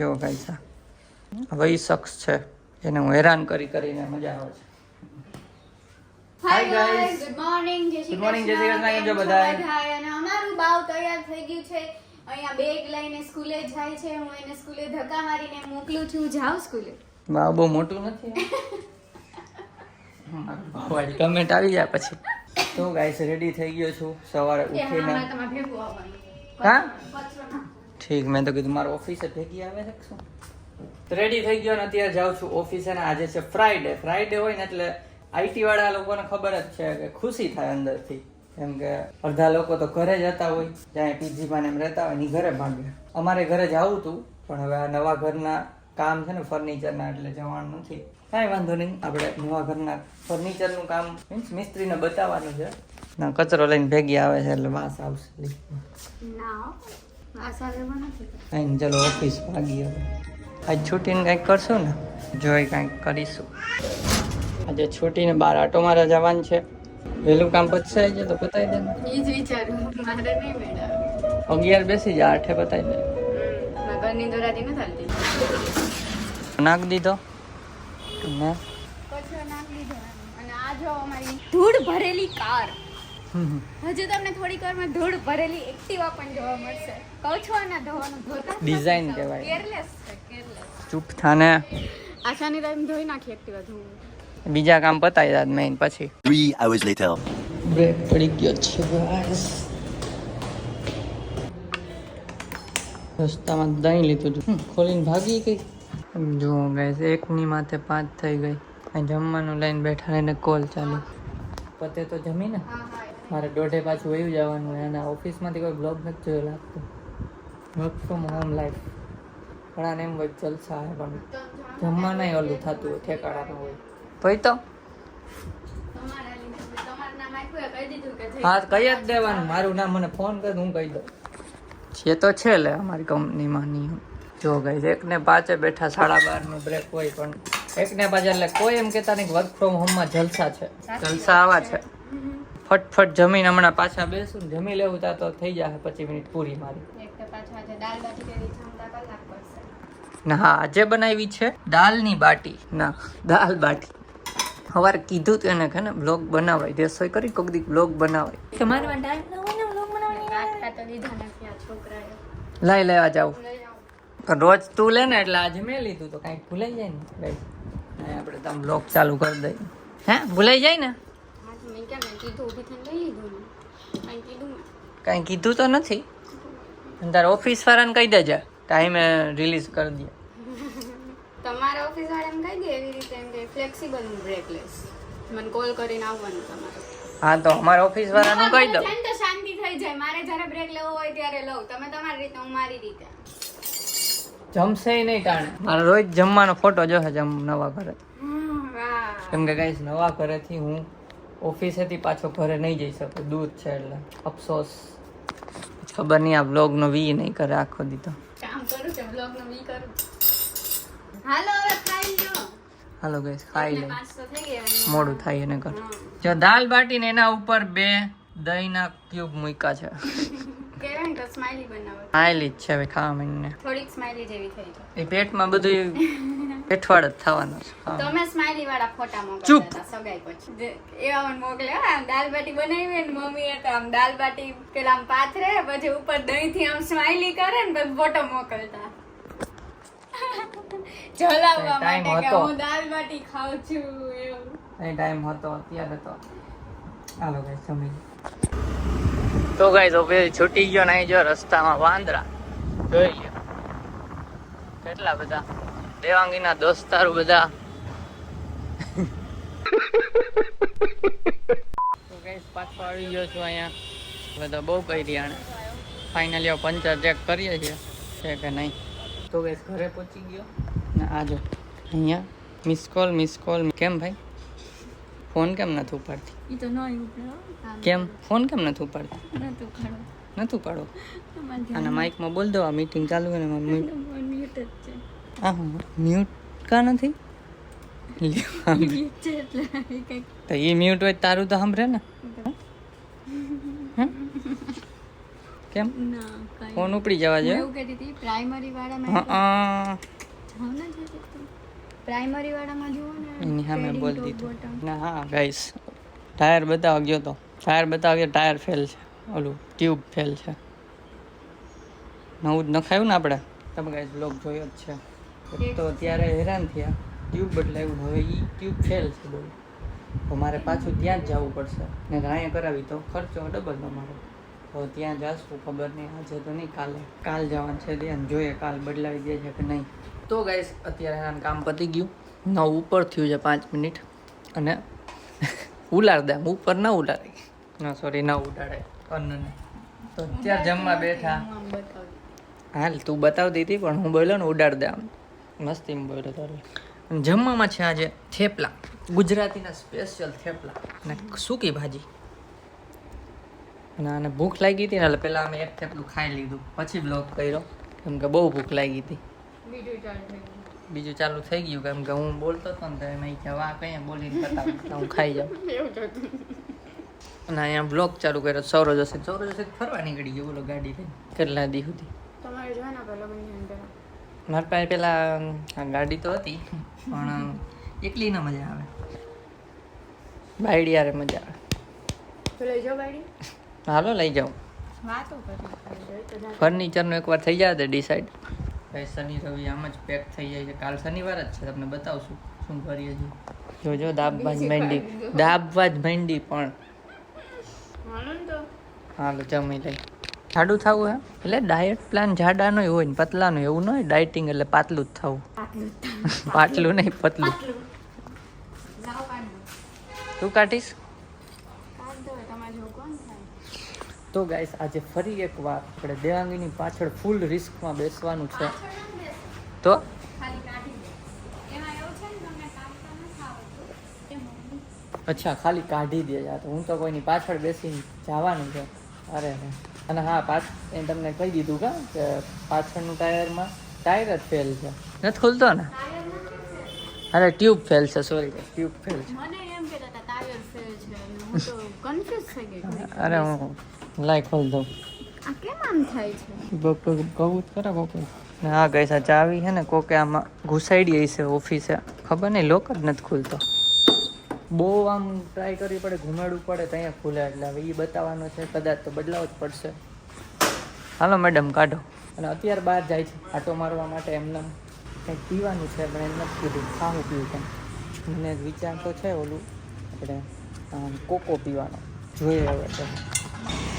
જો ગાઈસ હવે ઈ શખ્સ છે એને હું હેરાન કરીને મજા આવે છે. Hi guys, good morning. જય શ્રી Good morning, જય શ્રી કૃષ્ણ. કેમ છો બધાય? બધાય? અને અમારું બાવ તૈયાર થઈ ગયું છે. અહીંયા બેગ લઈને સ્કૂલે જાય છે. હું એને સ્કૂલે ધક્કા મારીને મોકલું છું. જાવ સ્કૂલે. વાવ, બહુ મોટું નથી. વાળી કમેન્ટ આવી જાય પછી. તો ગાઈસ રેડી થઈ ગયો છું સવારે ઉઠીને. તમારે ભેગું આવવાનું. હા કચરો ના. ઠીક, મેં તો કીધું મારો ઓફિસે ભેગી આવે છે શું. રેડી થઈ ગયો ને અત્યારે જાઉં છું ઓફિસે. ને આજે છે ફ્રાઈડે હોય ને એટલે આઈટી વાળા લોકોને ખબર જ છે કે ખુશી થાય અંદરથી. કેમ કે અડધા લોકો તો ઘરે જતા હોય, જ્યાં પીજીમાં એમ રહેતા હોય ની ઘરે ભાગે. અમારે ઘરે જવું હતું પણ હવે આ નવા ઘરના કામ છે ને ફર્નિચરના, એટલે જવાનું નથી. કાંઈ વાંધો નહીં, આપણે નવા ઘરના ફર્નિચરનું કામ મીન્સ મિસ્ત્રીને બતાવવાનું છે. ના કચરો લઈને ભેગી આવે છે એટલે વાસ આવશે. ના, આશા લેવા નથી. કાંઈ ચલો ઓફિસ ભાગી. હવે આજ છૂટીને કંઈક કરશું ને, જોઈ કંઈક કરીશું. આજે છૂટીને 12 આટો મારા જવાનું છે. વહેલું કામ પતાવી જાય તો પતાવી દે ને. ઈ જ વિચારું, મારે નહીં મેળા. 11 બેસી જાય, 8 પતાવી દે. ઘરની દોરાતી નથી હાલતી. નાખ દીધો ને કચરો નાખી દીધો અને આ જો અમારી ધૂળ ભરેલી કાર. હજુ તમને થોડીક વારમાં ધૂળ ભરેલી એક્ટિવા પણ જોવા મળશે. કહું છું આના ધોવાનું ધોતા Design કહેવાય. કેરલેસ છે, કેરલેસ. ચૂપ થાને. આશાની ટાઈમ ધોઈ નાખી એક્ટિવા ધોવું. બીજા કામ પતાવી દે મેઇન પછી. 3 hours later. બ્રેક પડી ગયો છે ગાઈસ. રસ્તામાં દહીં લીધું હતું, ખોલીને ભાગી ગઈ. જો ગાઈસ, એકની માથે 5 થઈ ગઈ. અહીં જમવાનું લઈને બેઠા રહીને કોલ ચાલુ. પતે તો જમી ને મારે 1:30 પાછું વયું જવાનું. અને ઓફિસમાંથી કોઈ બ્લોગ નથી જોયો લાગતું. વર્ક ફ્રોમ હોમ લાઈફ ઘણાને એમ હોય જલસા હે, પણ જમવાના ઓલું થતું હોય, ઠેકાણાનું હોય. ભાઈ તો તમારા લીધે તમારું નામ આપ્યું કહી દીધું કે જય. હા કહી જ દેવાનું, મારું નામ મને ફોન કર હું કહી દઉં. છે તો છે લે અમારી કંપનીમાં નિયમ. જો ગાઈસ, 1:05 બેઠા, 12:30 નો બ્રેક હોય, પણ 1:05 એટલે કોઈ એમ કહેતા નહીં કે વર્ક ફ્રોમ હોમમાં જલસા છે. જલસા આવા છે. ફટફટ જમીન હમણાં પાછા બેસું ને જમી લેવું તા તો થઈ જાય 25 મિનિટ પૂરી મારી. એક તો પાછું આજે દાળ બાટી કરી જમતા કલાક પડશે. ના હા, આજે બનાવી છે દાલની બાટી. ના દાલ બાટી. સવારે કીધું તું એને કે ને બ્લોગ બનાવાય, રસોઈ કરી કોક દી બ્લોગ બનાવાય. તમારે ટાઈમ ના હોય ને બ્લોગ બનાવવાની. આટલા તો લીધા નથી આ છોકરાએ. લઈ લેવા જાવ. લઈ આવો. પણ રોજ તું લે ને એટલે આજે મેં લીધું તો કાંઈક ભૂલાઈ જાય ને ભાઈ. આપણે તમે બ્લોગ ચાલુ કરી દઈએ. હે ભૂલાઈ જાય ને? હા તો મેં કેમ કીધું ઊભી થઈને લઈ લીધું ને. કાંઈ કીધું ને. કાંઈ કીધું તો નથી. અને તારા ઓફિસ વાળાને કહી દેજે ટાઈમે રિલીઝ કરી દે. તમારા ઓફિસ વાળાને કહી દે એવી રીતે એમ કે ફ્લેક્સિબલ બ્રેકલેસ. મને કોલ કરીને આવવાનું તમારે. હા તો અમારા ઓફિસ વાળાનું કહી દઉં. મને તો શાંતિ થઈ જાય. મારે જ્યારે બ્રેક લેવો હોય ત્યારે લઉં. તમે તમારી રીતે, હું મારી રીતે. જમશે નહીં ટાણે. મારો રોજ જમવાનો ફોટો જોશે નવા ઘરે. વાહ. કેમ કે ગાઈસ નવા ઘરેથી હું ઓફિસેથી પાછો ઘરે નહીં જઈ શકું, દૂર છે એટલે અફસોસ. ખબર નહીં આ બ્લોગનો વી નહીં કરે આખો દીધો. કામ કરું છે બ્લોગનો વી કરું. હાલો હવે ખાઈ લ્યો. હાલો ગાઈસ ખાઈ લે, 5 તો થઈ ગયા. મોડું થાય એને કર. જો દાલ બાટી ને એના ઉપર 2 દહીંના ક્યુબ મૂક્યા છે. કેવાય ને તો સ્માઈલી બનાવો. આયલી જ છે હવે ખાવા માંડીને. થોડીક સ્માઈલી જેવી થઈ જાય. એ પેટમાં બધું પેટવાડ જ થવાનું છે. હા. તમે સ્માઈલી વાળા ફોટા મોકલતા ચૂપ. હતા સગાઈ પછી. એવા મને મોકલે આમ દાલ બાટી બનાવી ને મમ્મીએ તો આમ દાલ બાટી પેલા આમ પાથરે પછી ઉપર દહીં થી આમ સ્માઈલી કરે ને પછી ફોટો મોકલતા. જલાવવા Time માટે કે હતો. હું દાલ બાટી ખાઉં છું એવું. એ ટાઈમ હતો અત્યારે તો. હાલો ગાઈસ જમી. તો ગાઈસ ઓફિસ છૂટી ગયો નહીં, જો રસ્તામાં વાંદરા જોઈ લ્યો કેટલા બધા. દેવાંગીના દોસ્તારો બધા. તો ગાઈસ પાછો આવી ગયો છું અહીંયા. બધા બહુ કરી આણે. ફાઇનલી પંચર ચેક કરીએ છીએ છે કે નહીં. તો ગાઈસ ઘરે પહોંચી ગયો ને આ જો અહીંયા મિસ કોલ. કેમ ભાઈ ફોન કેમ નથી ઉપાડતી? ઈ તો નઈ ઉપડ્યો. કેમ ફોન કેમ નથી ઉપાડતી? નતું ખાડો. નથી ઉપાડો. તમારે અને માઇકમાં બોલ દો આ મીટિંગ ચાલુ છે ને મ્યુટ જ છે. આ મ્યુટ કા નથી? મ્યુટ છે એટલે કંઈક તો એ મ્યુટ હોય તારું તો સાંભળે ને. કેમ ના ફોન ઉપડી જવા હું જોઈએ. એવું કહેતી હતી પ્રાઇમરી વાળામાં જાવ ને છે પ્રાઇમરી વાળામાં જુઓ ને એની સામે padding બોલ top દીધું. bottom. ના હા ગાઈસ, ટાયર બતાવવા ગયો તો ટાયર ફેલ છે, ઓલું ટ્યુબ ફેલ છે. નવું જ નખાયું ને આપણે, તમે ગાઈસ બ્લોગ જોયો જ છે. એક તો ત્યારે હેરાન થયા, ટ્યુબ બદલાવ્યું, હવે એ ટ્યુબ ફેલ છે બોલ. તો મારે પાછું ત્યાં જ જવું પડશે ને અહીંયા કરાવી તો ખર્ચો ડબલ અમારો. તો ત્યાં જાશું, ખબર નહીં આજે તો નહીં, કાલ જવાનું છે ત્યાં, જોઈએ કાલ બદલાવી દે છે કે નહીં. તો ગાઈસ અત્યારે એના કામ પતી ગયું, 9 ઉપર થયું છે 5 મિનિટ, અને ઉલાડ દે ઉપર ના ઉલાડે, ના સોરી ના ઉડાડે અન્નને. તો અત્યારે જમવા બેઠા. હું આમ બતાવું. હાલ તું બતાવતી હતી પણ હું બોલ્યો ને ઉડાડ દે, આમ મસ્તીમાં બોલ્યો તારે. અને જમવામાં છે આજે થેપલા, ગુજરાતીના સ્પેશિયલ થેપલા અને સૂકી ભાજી. અને આને ભૂખ લાગી હતી ને એટલે પહેલાં અમે એક થેપલું ખાઈ લીધું, પછી બ્લોગ કર્યો, કેમ કે બહુ ભૂખ લાગી હતી. બીજું ચાલુ થઈ ગયું કેમ કે હું બોલતો હતો ને તો એમાં કે વાહ કઈ બોલીને બતાવું તો હું ખાઈ જાઉં. અને અહીંયા બ્લોગ ચાલુ કર્યો. સૌરજ હશે ફરવા નીકળી ગયો બોલો ગાડી લઈને કેટલા દી સુધી. તમારે જો ને પેલો બંને મારી પાસે પેલા ગાડી તો હતી પણ એકલી ના મજા આવે, બાયડી યારે મજા આવે. તો લઈ જાઓ બાડી. હાલો લઈ જાઉં. વાતો કરી ફર્નિચરનું એકવાર થઈ જાય તો ડિસાઈડ. ભાઈ શનિ રવિ આમ જ પેક થઈ જાય છે. કાલ શનિવાર જ છે, તમને બતાવશું શું કરીએ છીએ. જોજો દાબવા જ માંડી પણ હાલો જમી લઈ. જાડું થવું હે એટલે ડાયટ પ્લાન જાડાનો હોય ને પતલાનો એવું ન હોય. ડાયટિંગ એટલે પાતલું જ થવું, પાટલું નહીં પતલું. તું કાઢીશ તો ગાઈસ આજે ફરી એકવાર આપણે દેવાંગીની પાછળ ફૂલ રિસ્કમાં બેસવાનું છે. તો અચ્છા ખાલી કાઢી દે જા, તો હું તો કોઈની પાછળ બેસીને જવાનું છે. અરે અને હા એ તમને કહી દીધું કે પાછળનું ટાયર જ ફેલ છે, નથી ખુલતો ને. અરે ટ્યુબ ફેલ છે, સોરી ટ્યુબ ફેલ છે. અરે હું લાઈ ખોલ દઉં. આ કેમ આમ થાય છે? કહું ખરા કોક. હા ગઈ આ ચાવી છે ને કોકે આમાં ઘુસાડી છે ઓફિસે, ખબર નહીં લોક જ નથી ખુલતો. બહુ આમ ટ્રાય કરવી પડે, ઘુમાડવું પડે તો અહીંયા ખુલે. એટલે હવે એ બતાવવાનો છે, કદાચ તો બદલાવો જ પડશે. હાલો મેડમ કાઢો. અને અત્યારે બહાર જાય છે આટો મારવા માટે, એમને કંઈક પીવાનું છે પણ એમ નથી કીધું ખાવું પીવું કેમ. મને વિચાર તો છે ઓલું આપણે કોકો પીવાનો, જોઈએ હવે તો.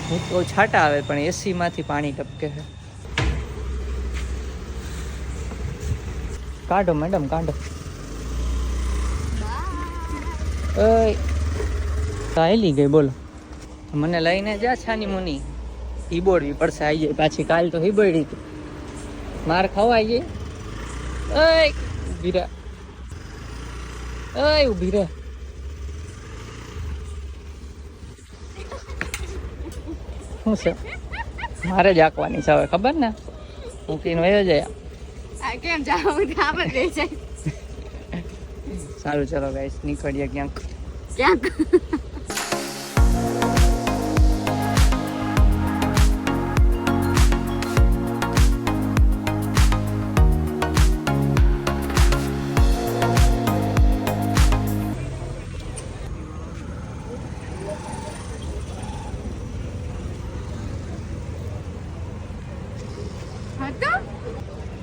હું તો છાંટા આવે પણ એસીમાંથી પાણી ટપકે છે. કાઢો મેડમ કાઢો. ચાલી ગઈ બોલો. મને લઈને જા છાની મુની, હિબોડવી પડશે. આવી જાય પાછી, કાલ તો હિબોડી હતી. માર ખવાઈ જાય. ઊભી રહે, ઊભી રહે. શું છે મારે જ આંકવાની છે હવે, ખબર ને મૂકીને વયો જાય. કેમ જાવ ખબર રહી જાય. સારું ચલો ગાઈસ નીકળીએ ક્યાંક.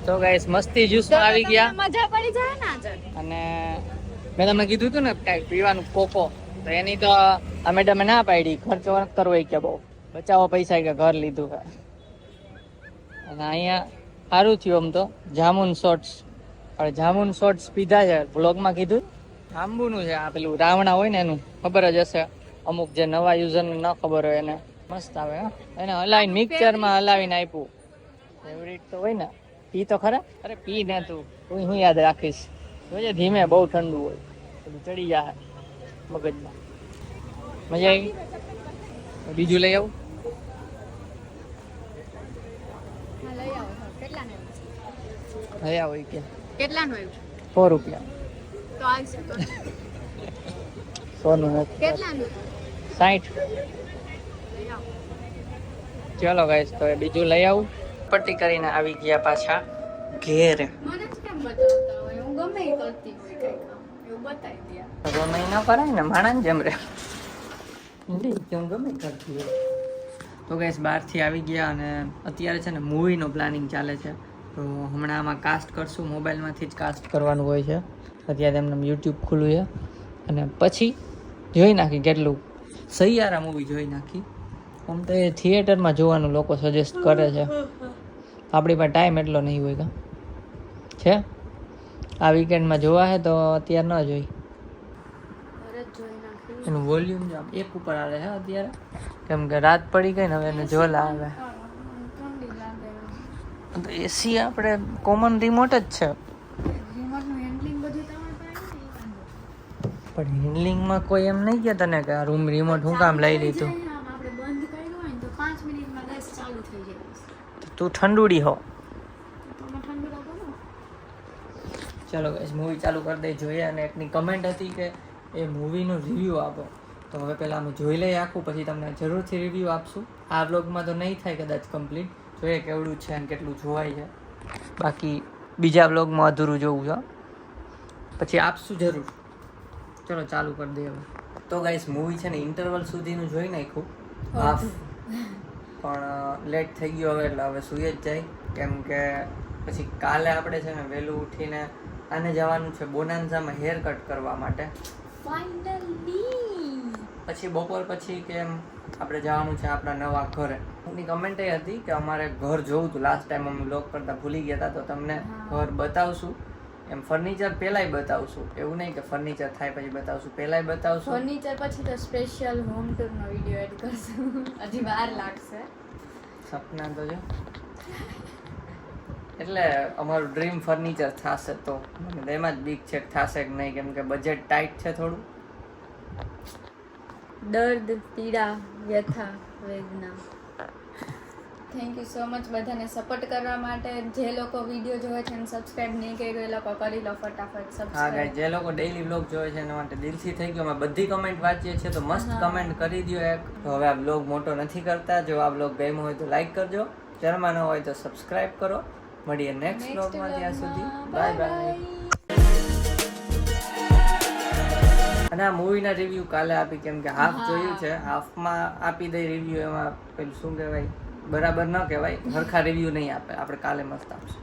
તો ગાઈસ મસ્તી જ્યુસમાં આવી ગયા. મજા પડી જાય ને આજે. અને મેં તમને કીધું હતું ને કાંઈક પીવાનું કોકો, તો એની તો આ મેડમે ના પાડી. ખર્ચો નથી કરવો કે બહુ બચાવો પૈસા કે ઘર લીધું છે. અને અહીંયા સારું થયું આમ તો જામુન શોર્ટ્સ. હવે જામુન શોર્ટ્સ પીધા છે, વ્લોગમાં કીધું. આંબુનું છે આ પેલું રાવણા હોય ને એનું, ખબર જ હશે અમુક જે નવા યુઝરને ન ખબર હોય એને. મસ્ત આવે હા. એને હલાવીને મિક્સરમાં હલાવીને આપ્યું. ફેવરિટ તો હોય ને, પી તો ખરા. અરે પી ને તું, હું યાદ રાખીશ. જોજે ધીમે, બહુ ઠંડુ હોય બધું ચડી જાય મગજમાં. મજા આવી. બીજું લઈ આવું. લઈ આવો કે કેટલાનું આવ્યું? 100 રૂપિયા. તો આવશે તો. સોનું નથી. કેટલાનું? 60. ચલો ગાઈસ તો બીજું લઈ આવું. પટ્ટી કરીને આવી ગયા પાછા ઘેર. મને જ કેમ બતાવતા હોય હું ગમે એ કરતી હોય કઈ કામ એવું બતાવી દે તો નહીં ના કરાય ને માણસ જેમ રે કેમ ગમે કરતી હોય. તો ગઈસ બહારથી આવી ગયા અને અત્યારે છે ને મૂવીનો પ્લાનિંગ ચાલે છે. તો હમણાં આમાં કાસ્ટ કરશું, મોબાઈલમાંથી જ કાસ્ટ કરવાનું હોય છે. અત્યારે એમને યુટ્યુબ ખુલ્લું છે અને પછી જોઈ નાખી કેટલું સૈયારા મૂવી જોઈ નાખી. આમ તો એ થિયેટરમાં જોવાનું લોકો સજેસ્ટ કરે છે, આપણી પાસે ટાઈમ એટલો નહીં હોય કા છે. આ વીકેન્ડમાં જોવા છે તો અત્યારે ન જોઈ. એનું વોલ્યુમ જો એક ઉપર આવે છે અત્યારે, કેમ કે રાત પડી ગઈ ને હવે એને જોલા આવે. તો એસી આપણે કોમન રિમોટ જ છે, પણ હેન્ડલિંગમાં કોઈ એમ નહીં કે તને કે આ રૂમ રિમોટ હું કામ લઈ લીધું. તું ઠંડુડી હો. ચલો ગાઈસ મૂવી ચાલુ કરી દઈ, જોઈએ. અને એકની કમેન્ટ હતી કે એ મૂવીનું રિવ્યૂ આપો, તો હવે પહેલાં અમે જોઈ લઈએ આખું, પછી તમને જરૂરથી રિવ્યૂ આપશું. આ બ્લોગમાં તો નહીં થાય કદાચ કમ્પ્લીટ, જોઈએ કેવડું છે અને કેટલું જોવાય છે. બાકી બીજા બ્લોગમાં અધૂરું જોવું છે, પછી આપશું જરૂર. ચલો ચાલુ કરી દઈએ હવે. તો ગાઈસ મૂવી છે ને ઇન્ટરવલ સુધીનું જોઈ નાખ્યું હાફ, પણ લેટ થઈ ગયો હવે એટલે હવે સૂઈ જ જાય. કેમ કે પછી કાલે આપણે છે ને વહેલું ઉઠીને આને જવાનું છે બોનાન્ઝામાં હેર કટ કરવા માટે. પછી બપોર પછી કેમ આપણે જવાનું છે આપણા નવા ઘરે. એની કમેન્ટ એ હતી કે અમારે ઘર જોવું હતું, લાસ્ટ ટાઈમ અમે બ્લોગ કરતા ભૂલી ગયા હતા, તો તમને ઘર બતાવશું. એમ ફર્નિચર પહેલાંય બતાવશું, એવું નહીં કે ફર્નિચર થાય પછી બતાવશું, પહેલાંય બતાવશું. ફર્નિચર પછી તો સ્પેશિયલ હોમ ટૂરનો વિડીયો એડ કરશું, હજી વાર લાગશે. સપના તો જો એટલે અમારું ડ્રીમ ફર્નિચર થશે, તો મને એમાં જ બીક છે કે થશે કે નહીં, કેમ કે બજેટ ટાઈટ છે થોડું. દર્દ, પીડા, વ્યથા, વેદના. થેન્ક યુ સો મચ બધાને સપોર્ટ કરવા માટે. જે લોકો વિડીયો જોવે છે અને સબસ્ક્રાઇબ નહીં કર્યું એ લોકો કરી લો ફટાફટ હા સબસ્ક્રાઇબ. ગાઈસ, જે લોકો ડેઈલી બ્લોગ જોવે છે એના માટે દિલથી થઈ ગયો. અમે બધી કમેન્ટ વાંચીએ છીએ, તો મસ્ત કમેન્ટ કરી દો એક. તો હવે આ બ્લોગ મોટો નથી કરતા. જો આ બ્લોગ ગમ્યો હોય તો લાઈક કરજો, ચેનલમાં ન હોય તો સબસ્ક્રાઇબ કરો. મળીએ નેક્સ્ટ બ્લોગમાં, ત્યાં સુધી બાય બાય. અને આ મૂવીના રિવ્યૂ કાલે આપી, કેમ કે હાફ જોયું છે, હાફમાં આપી દઈ રિવ્યૂ. એમાં પેલું શું કહેવાય, બરાબર ન કહેવાય, સરખા રિવ્યૂ નહીં આપે. આપણે કાલે મસ્ત આપશું.